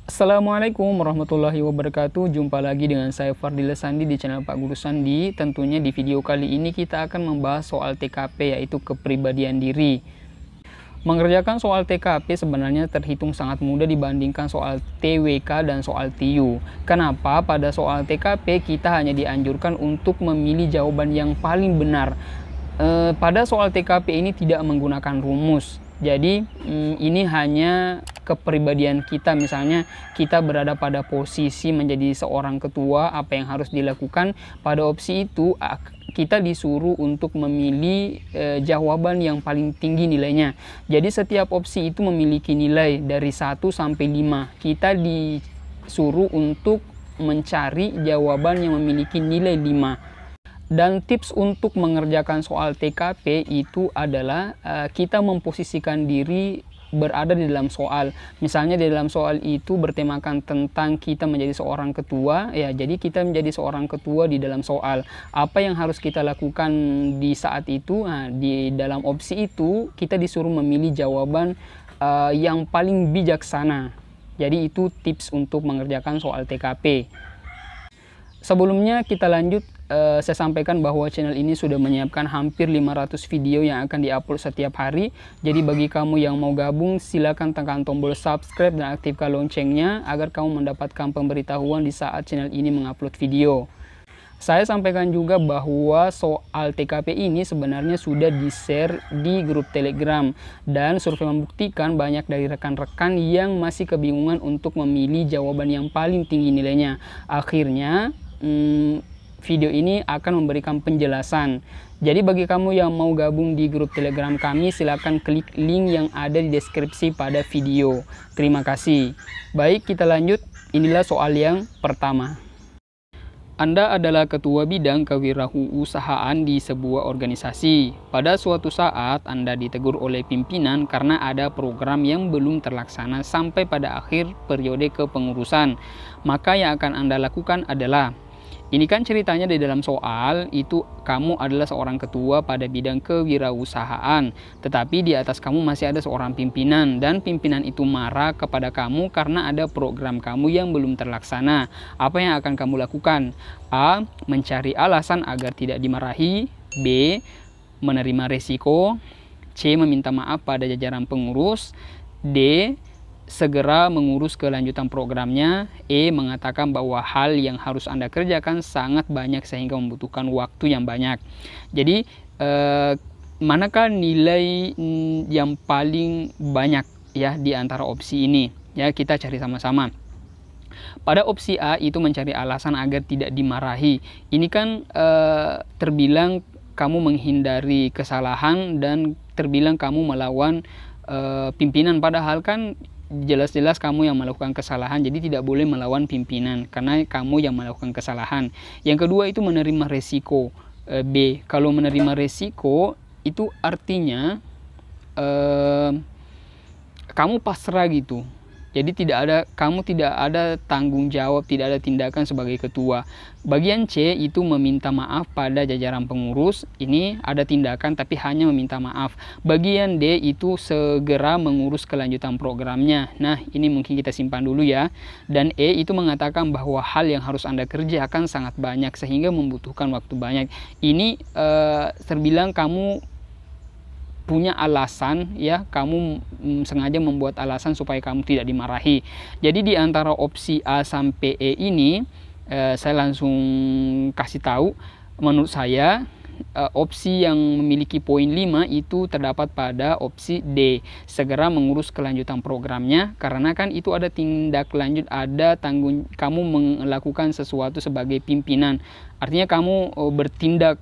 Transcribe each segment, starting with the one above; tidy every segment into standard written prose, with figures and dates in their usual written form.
Assalamualaikum warahmatullahi wabarakatuh. Jumpa lagi dengan saya Fardila Sandi di channel Pak Guru Sandi. Tentunya di video kali ini kita akan membahas soal TKP, yaitu kepribadian diri. Mengerjakan soal TKP sebenarnya terhitung sangat mudah dibandingkan soal TWK dan soal TIU. Kenapa? Pada soal TKP kita hanya dianjurkan untuk memilih jawaban yang paling benar. Pada soal TKP ini tidak menggunakan rumus. Jadi ini hanya kepribadian kita, misalnya kita berada pada posisi menjadi seorang ketua, apa yang harus dilakukan. Pada opsi itu kita disuruh untuk memilih jawaban yang paling tinggi nilainya. Jadi setiap opsi itu memiliki nilai dari 1 sampai 5. Kita disuruh untuk mencari jawaban yang memiliki nilai 5. Dan tips untuk mengerjakan soal TKP itu adalah kita memposisikan diri berada di dalam soal. Misalnya di dalam soal itu bertemakan tentang kita menjadi seorang ketua, ya jadi kita menjadi seorang ketua di dalam soal. Apa yang harus kita lakukan di saat itu? Nah, di dalam opsi itu kita disuruh memilih jawaban yang paling bijaksana. Jadi itu tips untuk mengerjakan soal TKP. Sebelumnya kita lanjut, saya sampaikan bahwa channel ini sudah menyiapkan hampir 500 video yang akan diupload setiap hari. Jadi bagi kamu yang mau gabung, silakan tekan tombol subscribe dan aktifkan loncengnya agar kamu mendapatkan pemberitahuan di saat channel ini mengupload video. Saya sampaikan juga bahwa soal TKP ini sebenarnya sudah di-share di grup Telegram, dan survei membuktikan banyak dari rekan-rekan yang masih kebingungan untuk memilih jawaban yang paling tinggi nilainya. Akhirnya video ini akan memberikan penjelasan. Jadi bagi kamu yang mau gabung di grup Telegram kami, silakan klik link yang ada di deskripsi pada video. Terima kasih. Baik, kita lanjut. Inilah soal yang pertama. Anda adalah ketua bidang kewirausahaan di sebuah organisasi. Pada suatu saat Anda ditegur oleh pimpinan karena ada program yang belum terlaksana sampai pada akhir periode kepengurusan. Maka yang akan Anda lakukan adalah, ini kan ceritanya di dalam soal itu kamu adalah seorang ketua pada bidang kewirausahaan, tetapi di atas kamu masih ada seorang pimpinan, dan pimpinan itu marah kepada kamu karena ada program kamu yang belum terlaksana. Apa yang akan kamu lakukan? A. Mencari alasan agar tidak dimarahi. B. Menerima resiko. C. Meminta maaf pada jajaran pengurus. D. Segera mengurus kelanjutan programnya. E. Mengatakan bahwa hal yang harus Anda kerjakan sangat banyak sehingga membutuhkan waktu yang banyak. Jadi manakah nilai yang paling banyak ya di antara opsi ini? Ya, kita cari sama-sama. Pada opsi A itu mencari alasan agar tidak dimarahi. Ini kan terbilang kamu menghindari kesalahan dan terbilang kamu melawan pimpinan, padahal kan jelas-jelas kamu yang melakukan kesalahan, jadi tidak boleh melawan pimpinan karena kamu yang melakukan kesalahan. Yang kedua itu menerima resiko. B. Kalau menerima resiko itu artinya kamu pasrah gitu. Jadi kamu tidak ada tanggung jawab, tidak ada tindakan sebagai ketua. Bagian C itu meminta maaf pada jajaran pengurus. Ini ada tindakan tapi hanya meminta maaf. Bagian D itu segera mengurus kelanjutan programnya. Nah, ini mungkin kita simpan dulu ya. Dan E itu mengatakan bahwa hal yang harus Anda kerjakan sangat banyak sehingga membutuhkan waktu banyak. Ini terbilang kamu punya alasan ya, kamu sengaja membuat alasan supaya kamu tidak dimarahi. Jadi di antara opsi A sampai E ini saya langsung kasih tahu, menurut saya opsi yang memiliki poin 5 itu terdapat pada opsi D, segera mengurus kelanjutan programnya, karena kan itu ada tindak lanjut, ada kamu melakukan sesuatu sebagai pimpinan. Artinya kamu bertindak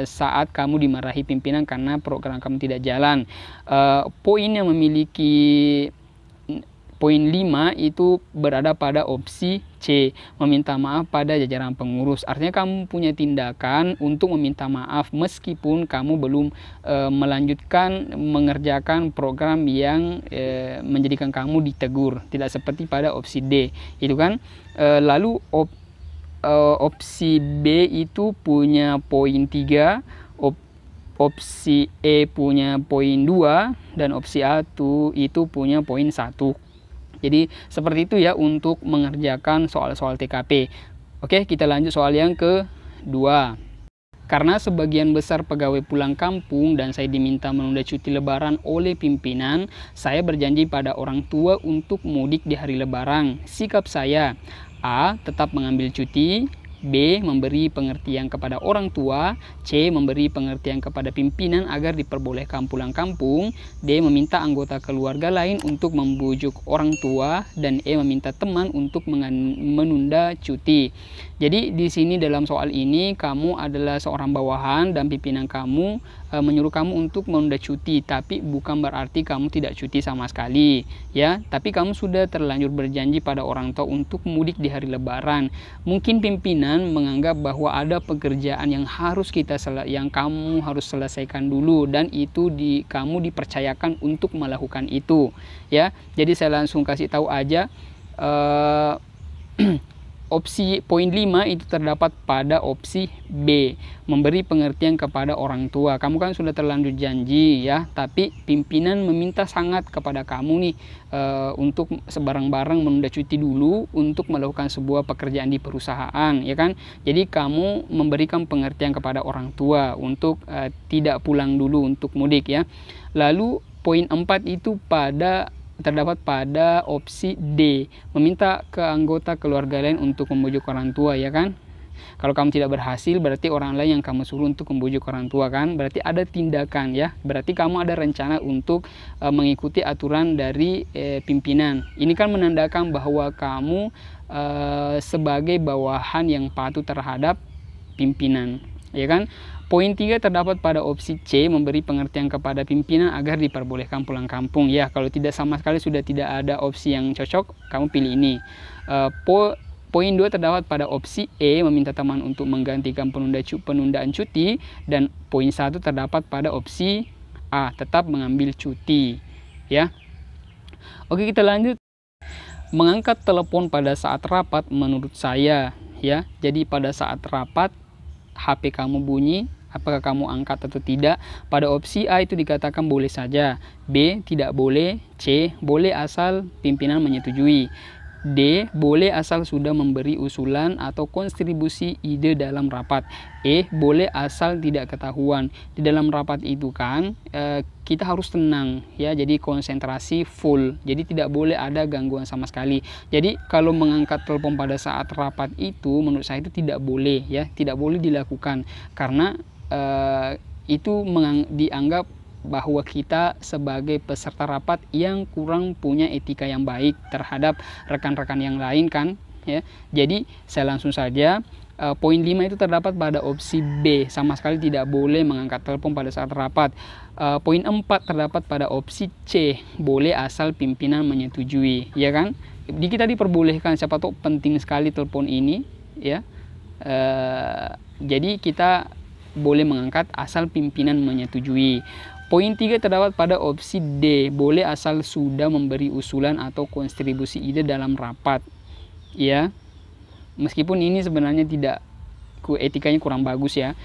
saat kamu dimarahi pimpinan karena program kamu tidak jalan. Poin yang memiliki poin 5 itu berada pada opsi C, meminta maaf pada jajaran pengurus. Artinya kamu punya tindakan untuk meminta maaf meskipun kamu belum melanjutkan mengerjakan program yang menjadikan kamu ditegur, tidak seperti pada opsi D itu kan. Lalu opsi B itu punya poin 3, opsi E punya poin 2, dan opsi A itu punya poin 1. Jadi seperti itu ya untuk mengerjakan soal-soal TKP. Oke, kita lanjut soal yang kedua. Karena sebagian besar pegawai pulang kampung dan saya diminta menunda cuti lebaran oleh pimpinan, saya berjanji pada orang tua untuk mudik di hari lebaran. Sikap saya: A. Tetap mengambil cuti, B. Memberi pengertian kepada orang tua, C. Memberi pengertian kepada pimpinan agar diperbolehkan pulang kampung, D. Meminta anggota keluarga lain untuk membujuk orang tua, dan E. Meminta teman untuk menunda cuti. Jadi di sini dalam soal ini kamu adalah seorang bawahan dan pimpinan kamu menyuruh kamu untuk menunda cuti, tapi bukan berarti kamu tidak cuti sama sekali ya, tapi kamu sudah terlanjur berjanji pada orang tua untuk mudik di hari lebaran. Mungkin pimpinan menganggap bahwa ada pekerjaan yang kamu harus selesaikan dulu, dan itu kamu dipercayakan untuk melakukan itu ya. Jadi saya langsung kasih tahu aja, opsi poin 5 itu terdapat pada opsi B, memberi pengertian kepada orang tua. Kamu kan sudah terlanjur janji ya, tapi pimpinan meminta sangat kepada kamu nih untuk sebarang-barang menunda cuti dulu untuk melakukan sebuah pekerjaan di perusahaan ya kan. Jadi kamu memberikan pengertian kepada orang tua untuk tidak pulang dulu untuk mudik ya. Lalu poin 4 itu terdapat pada opsi D, meminta ke anggota keluarga lain untuk membujuk orang tua ya kan. Kalau kamu tidak berhasil, berarti orang lain yang kamu suruh untuk membujuk orang tua kan, berarti ada tindakan ya, berarti kamu ada rencana untuk mengikuti aturan dari pimpinan. Ini kan menandakan bahwa kamu sebagai bawahan yang patuh terhadap pimpinan ya kan. Poin 3 terdapat pada opsi C, memberi pengertian kepada pimpinan agar diperbolehkan pulang kampung ya. Kalau tidak sama sekali sudah tidak ada opsi yang cocok, kamu pilih ini. Poin 2 terdapat pada opsi E, meminta teman untuk menggantikan penundaan cuti, dan poin 1 terdapat pada opsi A, tetap mengambil cuti ya. Oke, kita lanjut. Mengangkat telepon pada saat rapat menurut saya ya. Jadi pada saat rapat HP kamu bunyi, apakah kamu angkat atau tidak? Pada opsi A itu dikatakan boleh saja, B tidak boleh, C boleh asal pimpinan menyetujui, D boleh asal sudah memberi usulan atau kontribusi ide dalam rapat, E boleh asal tidak ketahuan. Di dalam rapat itu kan kita harus tenang ya, jadi konsentrasi full, jadi tidak boleh ada gangguan sama sekali. Jadi kalau mengangkat telepon pada saat rapat itu menurut saya itu tidak boleh ya, tidak boleh dilakukan, karena itu dianggap bahwa kita sebagai peserta rapat yang kurang punya etika yang baik terhadap rekan-rekan yang lain kan ya. Jadi saya langsung saja, poin 5 itu terdapat pada opsi B, sama sekali tidak boleh mengangkat telepon pada saat rapat. Poin 4 terdapat pada opsi C, boleh asal pimpinan menyetujui ya kan. Kita diperbolehkan, siapa tahu penting sekali telepon ini ya. Jadi kita boleh mengangkat asal pimpinan menyetujui. Poin 3 terdapat pada opsi D, boleh asal sudah memberi usulan atau kontribusi ide dalam rapat ya. Meskipun ini sebenarnya etikanya kurang bagus ya.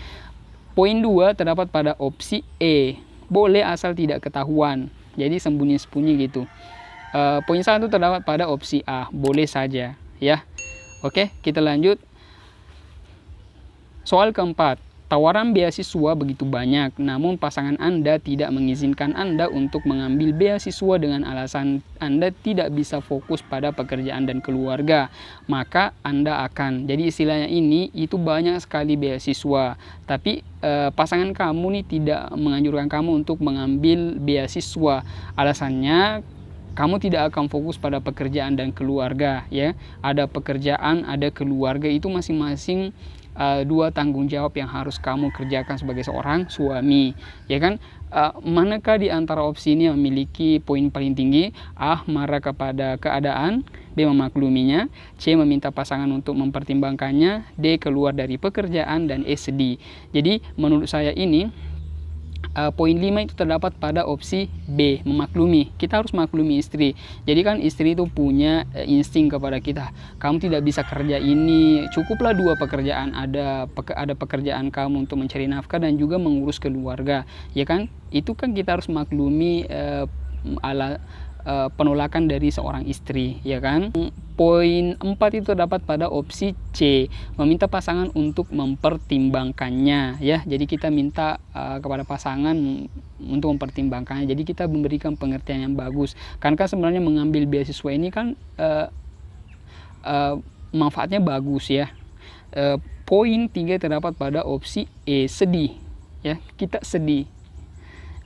Poin 2 terdapat pada opsi E, boleh asal tidak ketahuan, jadi sembunyi-sembunyi gitu. Poin 1 terdapat pada opsi A, boleh saja ya. Oke, kita lanjut. Soal keempat, tawaran beasiswa begitu banyak, namun pasangan Anda tidak mengizinkan Anda untuk mengambil beasiswa dengan alasan Anda tidak bisa fokus pada pekerjaan dan keluarga. Maka Anda akan, jadi istilahnya ini itu banyak sekali beasiswa, tapi pasangan kamu nih tidak menganjurkan kamu untuk mengambil beasiswa. Alasannya kamu tidak akan fokus pada pekerjaan dan keluarga ya. Ada pekerjaan, ada keluarga, itu masing-masing dua tanggung jawab yang harus kamu kerjakan sebagai seorang suami ya kan. Manakah di antara opsi ini yang memiliki poin paling tinggi? A, marah kepada keadaan, B, memakluminya, C, meminta pasangan untuk mempertimbangkannya, D, keluar dari pekerjaan, dan E, sedih. Jadi menurut saya ini poin 5 itu terdapat pada opsi B, memaklumi. Kita harus maklumi istri. Jadi kan istri itu punya insting kepada kita. Kamu tidak bisa kerja ini, cukuplah 2 pekerjaan. Ada pekerjaan kamu untuk mencari nafkah dan juga mengurus keluarga, ya kan? Itu kan kita harus maklumi penolakan dari seorang istri, ya kan? Poin 4 itu terdapat pada opsi C, meminta pasangan untuk mempertimbangkannya, ya. Jadi kita minta kepada pasangan untuk mempertimbangkannya. Jadi kita memberikan pengertian yang bagus. Karena kan sebenarnya mengambil beasiswa ini kan manfaatnya bagus, ya. Poin 3 terdapat pada opsi E, sedih, ya. Kita sedih.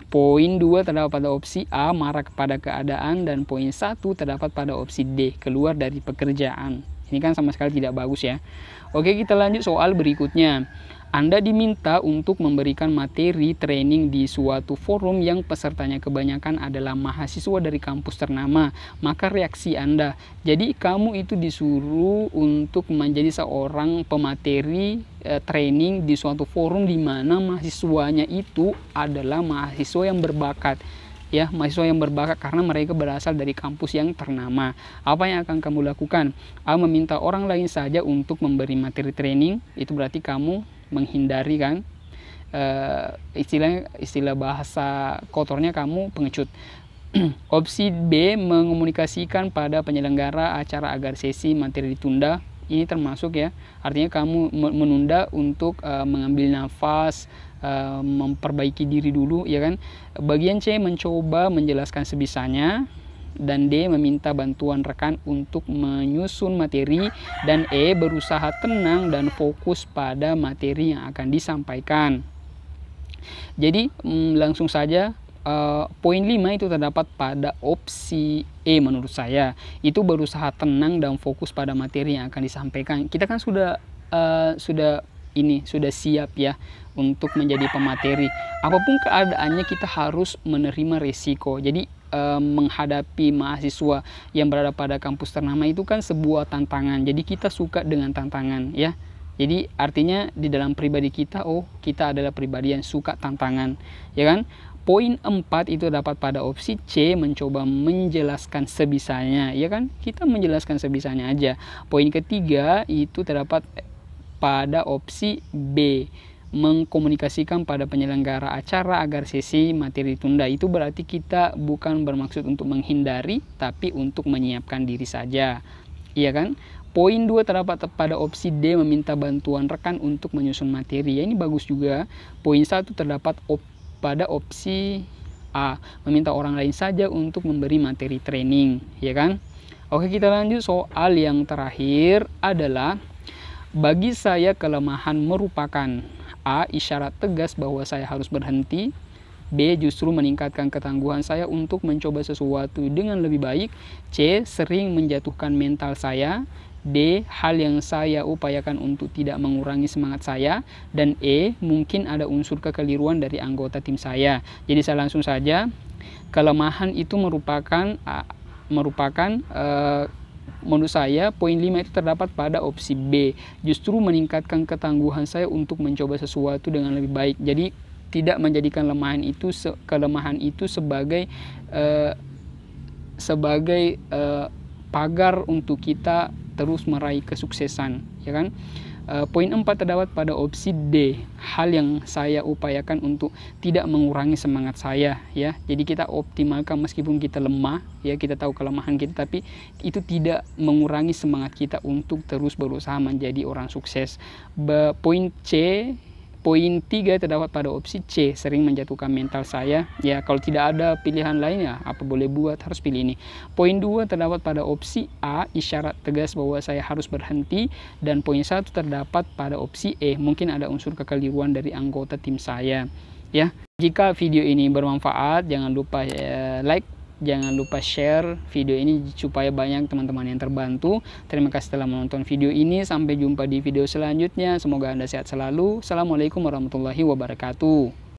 Poin 2 terdapat pada opsi A, marah kepada keadaan, dan poin 1 terdapat pada opsi D, keluar dari pekerjaan. Ini kan sama sekali tidak bagus, ya. Oke, kita lanjut soal berikutnya. Anda diminta untuk memberikan materi training di suatu forum yang pesertanya kebanyakan adalah mahasiswa dari kampus ternama. Maka reaksi Anda, jadi kamu itu disuruh untuk menjadi seorang pemateri training di suatu forum di mana mahasiswanya itu adalah mahasiswa yang berbakat. Ya, mahasiswa yang berbakat karena mereka berasal dari kampus yang ternama. Apa yang akan kamu lakukan? A, meminta orang lain saja untuk memberi materi training. Itu berarti kamu menghindari, kan, istilah bahasa kotornya kamu pengecut. Opsi B, mengomunikasikan pada penyelenggara acara agar sesi materi ditunda. Ini termasuk, ya, artinya kamu menunda untuk mengambil nafas, memperbaiki diri dulu, ya kan. Bagian C, mencoba menjelaskan sebisanya, dan D, meminta bantuan rekan untuk menyusun materi, dan E, berusaha tenang dan fokus pada materi yang akan disampaikan. Jadi langsung saja, poin 5 itu terdapat pada opsi E menurut saya. Itu berusaha tenang dan fokus pada materi yang akan disampaikan. Kita kan sudah siap, ya, untuk menjadi pemateri. Apapun keadaannya kita harus menerima resiko. Jadi menghadapi mahasiswa yang berada pada kampus ternama itu kan sebuah tantangan. Jadi kita suka dengan tantangan, ya. Jadi artinya di dalam pribadi kita, kita adalah pribadi yang suka tantangan, ya kan. Poin 4 itu dapat pada opsi C, mencoba menjelaskan sebisanya, ya kan. Kita menjelaskan sebisanya aja. Poin ketiga itu terdapat pada opsi B, mengkomunikasikan pada penyelenggara acara agar sesi materi ditunda. Itu berarti kita bukan bermaksud untuk menghindari, tapi untuk menyiapkan diri saja, iya kan. Poin 2 terdapat pada opsi D, meminta bantuan rekan untuk menyusun materi, ya, ini bagus juga. Poin 1 terdapat pada opsi A, meminta orang lain saja untuk memberi materi training, ya kan. Oke, kita lanjut. Soal yang terakhir adalah, bagi saya kelemahan merupakan A, isyarat tegas bahwa saya harus berhenti. B, justru meningkatkan ketangguhan saya untuk mencoba sesuatu dengan lebih baik. C, sering menjatuhkan mental saya. D, hal yang saya upayakan untuk tidak mengurangi semangat saya. Dan E, mungkin ada unsur kekeliruan dari anggota tim saya. Jadi saya langsung saja, kelemahan itu merupakan menurut saya poin 5 itu terdapat pada opsi B, justru meningkatkan ketangguhan saya untuk mencoba sesuatu dengan lebih baik. Jadi tidak menjadikan kelemahan itu sebagai pagar untuk kita terus meraih kesuksesan, ya kan. Poin 4 terdapat pada opsi D, hal yang saya upayakan untuk tidak mengurangi semangat saya, ya. Jadi kita optimalkan meskipun kita lemah, ya, kita tahu kelemahan kita, tapi itu tidak mengurangi semangat kita untuk terus berusaha menjadi orang sukses. Poin 3 terdapat pada opsi C, sering menjatuhkan mental saya. Ya, kalau tidak ada pilihan lain, ya apa boleh buat, harus pilih ini. Poin 2 terdapat pada opsi A, isyarat tegas bahwa saya harus berhenti. Dan poin 1 terdapat pada opsi E, mungkin ada unsur kekeliruan dari anggota tim saya. Ya, jika video ini bermanfaat, jangan lupa like, jangan lupa share video ini supaya banyak teman-teman yang terbantu. Terima kasih telah menonton video ini. Sampai jumpa di video selanjutnya. Semoga Anda sehat selalu. Assalamualaikum warahmatullahi wabarakatuh.